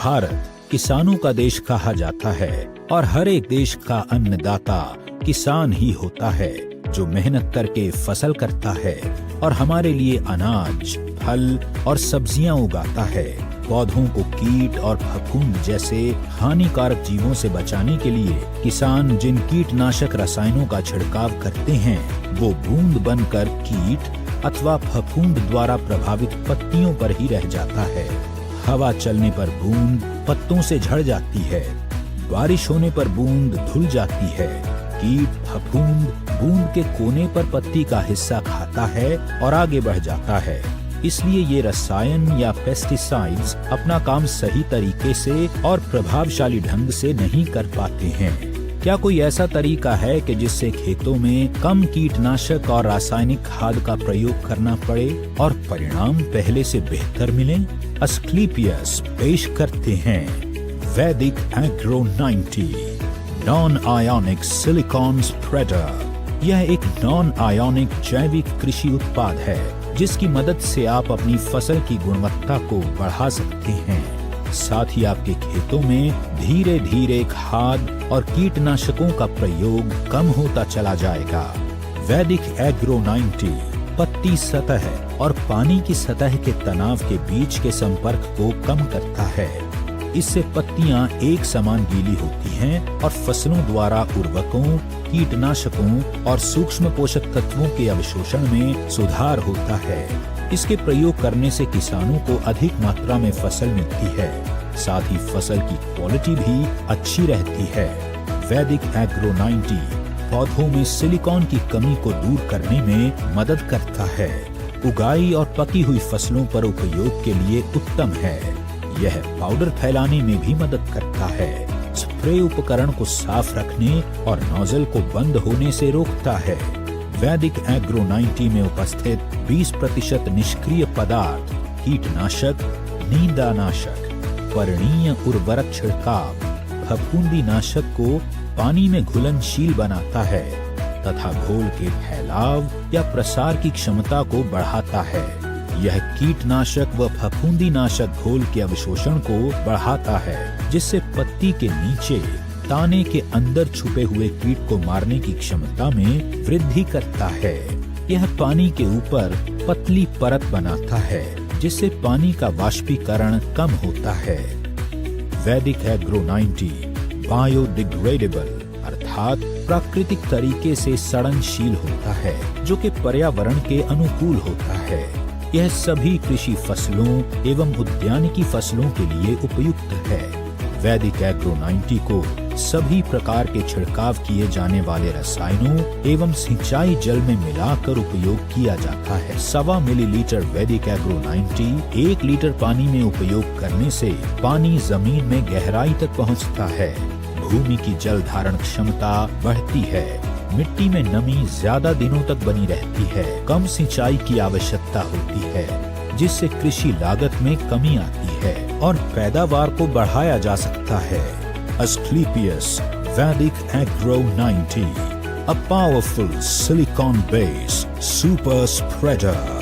भारत किसानों का देश कहा जाता है और हर एक देश का अन्नदाता किसान ही होता है, जो मेहनत करके फसल करता है और हमारे लिए अनाज, फल और सब्जियां उगाता है। पौधों को कीट और फफूंद जैसे हानिकारक जीवों से बचाने के लिए किसान जिन कीटनाशक रसायनों का छिड़काव करते हैं, वो बूंद बनकर कीट अथवा फफूंद द्वारा प्रभावित पत्तियों पर ही रह जाता है। हवा चलने पर बूंद पत्तों से झड़ जाती है, बारिश होने पर बूंद धुल जाती है। कीट फफूंद बूंद के कोने पर पत्ती का हिस्सा खाता है और आगे बढ़ जाता है। इसलिए ये रसायन या पेस्टिसाइड्स अपना काम सही तरीके से और प्रभावशाली ढंग से नहीं कर पाते हैं। क्या कोई ऐसा तरीका है कि जिससे खेतों में कम कीटनाशक और रासायनिक खाद का प्रयोग करना पड़े और परिणाम पहले से बेहतर मिले? अस्क्लेपियस पेश करते हैं वैदिक agro 90 non ionic silicon spreader. यह एक नॉन आयोनिक जैविक कृषि उत्पाद है जिसकी मदद से आप अपनी फसल की गुणवत्ता को बढ़ा सकते हैं। साथ ही आपके खेतों में धीरे धीरे खाद और कीटनाशकों का प्रयोग कम होता चला जाएगा। वैदिक एग्रो 90 पत्ती सतह और पानी की सतह के तनाव के बीच के संपर्क को कम करता है। इससे पत्तियां एक समान गीली होती हैं और फसलों द्वारा उर्वरकों, कीटनाशकों और सूक्ष्म पोषक तत्वों के अवशोषण में सुधार होता है। इसके प्रयोग करने से किसानों को अधिक मात्रा में फसल मिलती है, साथ ही फसल की क्वालिटी भी अच्छी रहती है। वैदिक एग्रो 90 पौधों में सिलिकॉन की कमी को दूर करने में मदद करता है। उगाई और पकी हुई फसलों पर उपयोग के लिए उत्तम है। यह पाउडर फैलाने में भी मदद करता है। स्प्रे उपकरण को साफ रखने और नोजल को बंद होने से रोकता है। वैदिक एग्रो 90 में उपस्थित 20% निष्क्रिय पदार्थ कीटनाशक, नींदानाशक, पर्णीय उर्वरक छिड़काव, फफूंदी नाशक को पानी में घुलनशील बनाता है तथा घोल के फैलाव या प्रसार की क्षमता को बढ़ाता है। यह कीटनाशक व फफूंदी नाशक घोल के अवशोषण को बढ़ाता है, जिससे पत्ती के नीचे ताने के अंदर छुपे हुए कीट को मारने की क्षमता में वृद्धि करता है। यह पानी के ऊपर पतली परत बनाता है, जिससे पानी का वाष्पीकरण कम होता है। वैदिक एग्रो 90 बायोडिग्रेडेबल अर्थात प्राकृतिक तरीके से सड़नशील होता है, जो कि पर्यावरण के अनुकूल होता है। यह सभी कृषि फसलों एवं उद्यानिकी फसलों के लिए उपयुक्त है। वैदिक एग्रो 90 को सभी प्रकार के छिड़काव किए जाने वाले रसायनों एवं सिंचाई जल में मिलाकर उपयोग किया जाता है। 1.25 मिलीलीटर वैदिक एग्रो 90 1 लीटर पानी में उपयोग करने से पानी जमीन में गहराई तक पहुंचता है। भूमि की जल धारण क्षमता बढ़ती है। मिट्टी में नमी ज्यादा दिनों तक बनी रहती है। कम सिंचाई की आवश्यकता होती है, जिससे कृषि लागत में कमी आती है और पैदावार को बढ़ाया जा सकता है। अस्क्लेपियस वैदिक agro 90 a powerful silicon based super spreader।